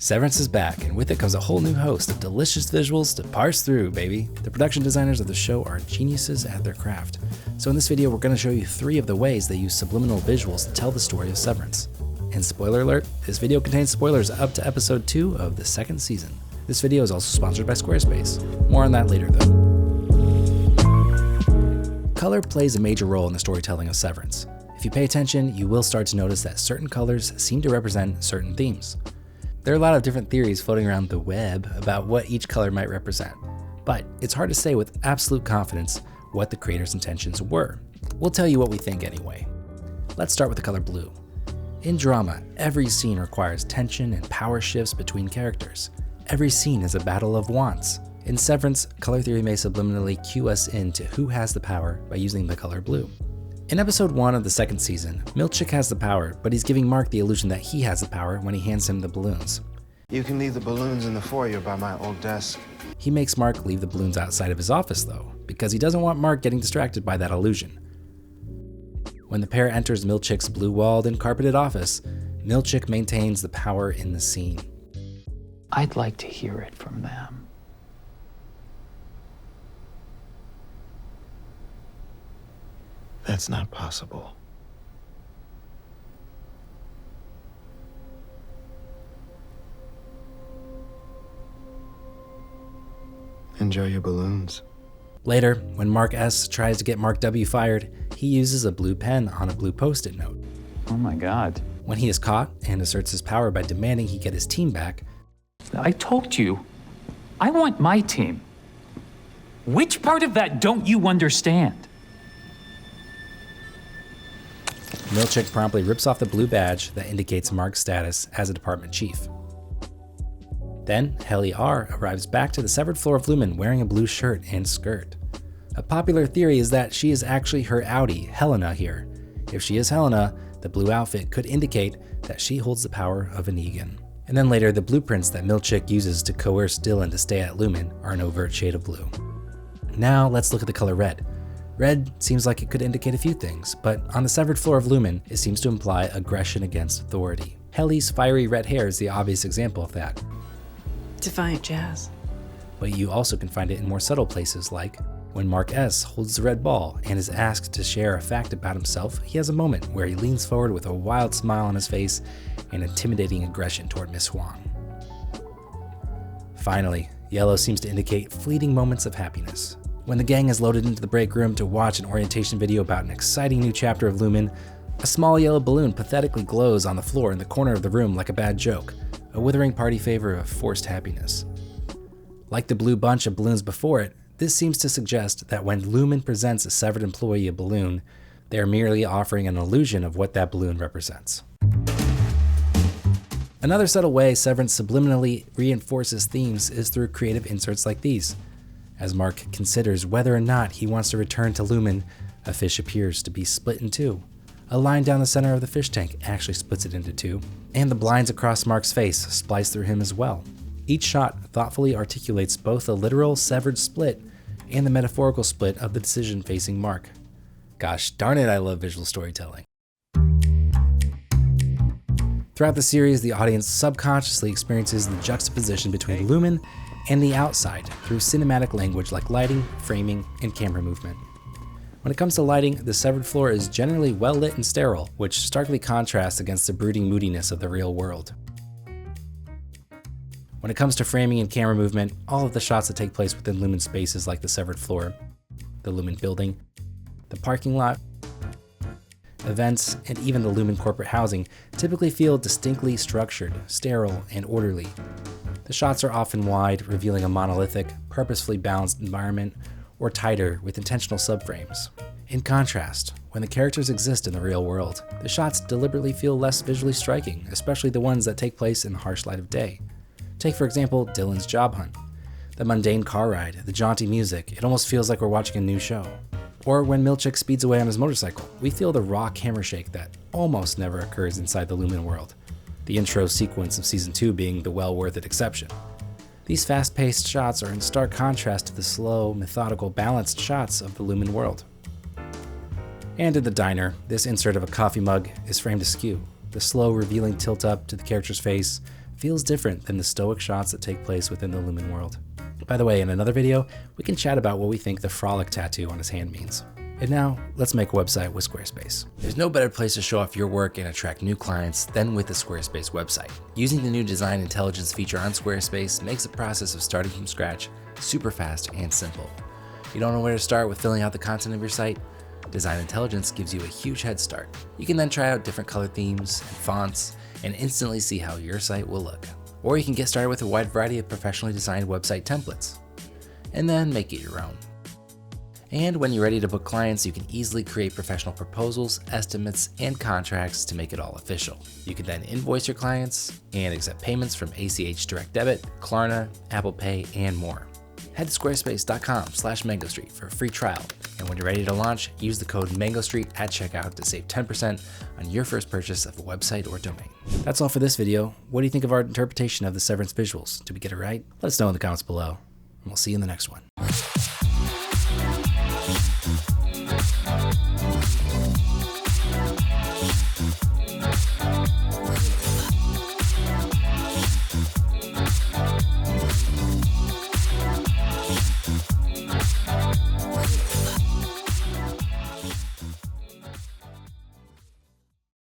Severance is back, and with it comes a whole new host of delicious visuals to parse through, baby. The production designers of the show are geniuses at their craft. So in this video, we're going to show you 3 of the ways they use subliminal visuals to tell the story of Severance. And spoiler alert, this video contains spoilers up to episode 2 of the 2nd season. This video is also sponsored by Squarespace. More on that later though. Color plays a major role in the storytelling of Severance. If you pay attention, you will start to notice that certain colors seem to represent certain themes. There are a lot of different theories floating around the web about what each color might represent, but it's hard to say with absolute confidence what the creator's intentions were. We'll tell you what we think anyway. Let's start with the color blue. In drama, every scene requires tension and power shifts between characters. Every scene is a battle of wants. In Severance, color theory may subliminally cue us into who has the power by using the color blue. In episode 1 of the 2nd season, Milchick has the power, but he's giving Mark the illusion that he has the power when he hands him the balloons. You can leave the balloons in the foyer by my old desk. He makes Mark leave the balloons outside of his office though, because he doesn't want Mark getting distracted by that illusion. When the pair enters Milchick's blue-walled and carpeted office, Milchick maintains the power in the scene. I'd like to hear it from them. That's not possible. Enjoy your balloons. Later, when Mark S tries to get Mark W fired, he uses a blue pen on a blue post-it note. Oh my God. When he is caught and asserts his power by demanding he get his team back, I told you, I want my team. Which part of that don't you understand? Milchick promptly rips off the blue badge that indicates Mark's status as a department chief. Then, Helly R arrives back to the severed floor of Lumen wearing a blue shirt and skirt. A popular theory is that she is actually her outie, Helena, here. If she is Helena, the blue outfit could indicate that she holds the power of an Egan. And then later, the blueprints that Milchick uses to coerce Dylan to stay at Lumen are an overt shade of blue. Now, let's look at the color red. Red seems like it could indicate a few things, but on the severed floor of Lumen, it seems to imply aggression against authority. Helly's fiery red hair is the obvious example of that. Defiant jazz. But you also can find it in more subtle places, like when Mark S holds the red ball and is asked to share a fact about himself, he has a moment where he leans forward with a wild smile on his face and intimidating aggression toward Miss Huang. Finally, yellow seems to indicate fleeting moments of happiness. When the gang is loaded into the break room to watch an orientation video about an exciting new chapter of Lumen, a small yellow balloon pathetically glows on the floor in the corner of the room like a bad joke, a withering party favor of forced happiness. Like the blue bunch of balloons before it, this seems to suggest that when Lumen presents a severed employee a balloon, they are merely offering an illusion of what that balloon represents. Another subtle way Severance subliminally reinforces themes is through creative inserts like these. As Mark considers whether or not he wants to return to Lumen, a fish appears to be split in 2. A line down the center of the fish tank actually splits it into 2, and the blinds across Mark's face splice through him as well. Each shot thoughtfully articulates both the literal severed split and the metaphorical split of the decision facing Mark. Gosh darn it, I love visual storytelling. Throughout the series, the audience subconsciously experiences the juxtaposition between Lumen and the outside through cinematic language like lighting, framing, and camera movement. When it comes to lighting, the severed floor is generally well lit and sterile, which starkly contrasts against the brooding moodiness of the real world. When it comes to framing and camera movement, all of the shots that take place within Lumen spaces like the severed floor, the Lumen building, the parking lot, events, and even the Lumen corporate housing typically feel distinctly structured, sterile, and orderly. The shots are often wide, revealing a monolithic, purposefully balanced environment, or tighter with intentional subframes. In contrast, when the characters exist in the real world, the shots deliberately feel less visually striking, especially the ones that take place in the harsh light of day. Take for example, Dylan's job hunt. The mundane car ride, the jaunty music, it almost feels like we're watching a new show. Or when Milchick speeds away on his motorcycle, we feel the raw camera shake that almost never occurs inside the Lumen world. The intro sequence of Season 2 being the well-worth-it exception. These fast-paced shots are in stark contrast to the slow, methodical, balanced shots of the Lumen world. And in the diner, this insert of a coffee mug is framed askew. The slow, revealing tilt up to the character's face feels different than the stoic shots that take place within the Lumen world. By the way, in another video, we can chat about what we think the frolic tattoo on his hand means. And now, let's make a website with Squarespace. There's no better place to show off your work and attract new clients than with a Squarespace website. Using the new Design Intelligence feature on Squarespace makes the process of starting from scratch super fast and simple. You don't know where to start with filling out the content of your site? Design Intelligence gives you a huge head start. You can then try out different color themes and fonts and instantly see how your site will look. Or you can get started with a wide variety of professionally designed website templates and then make it your own. And when you're ready to book clients, you can easily create professional proposals, estimates, and contracts to make it all official. You can then invoice your clients and accept payments from ACH Direct Debit, Klarna, Apple Pay, and more. Head to squarespace.com/MangoStreet for a free trial. And when you're ready to launch, use the code MangoStreet at checkout to save 10% on your first purchase of a website or domain. That's all for this video. What do you think of our interpretation of the Severance visuals? Did we get it right? Let us know in the comments below, and we'll see you in the next one.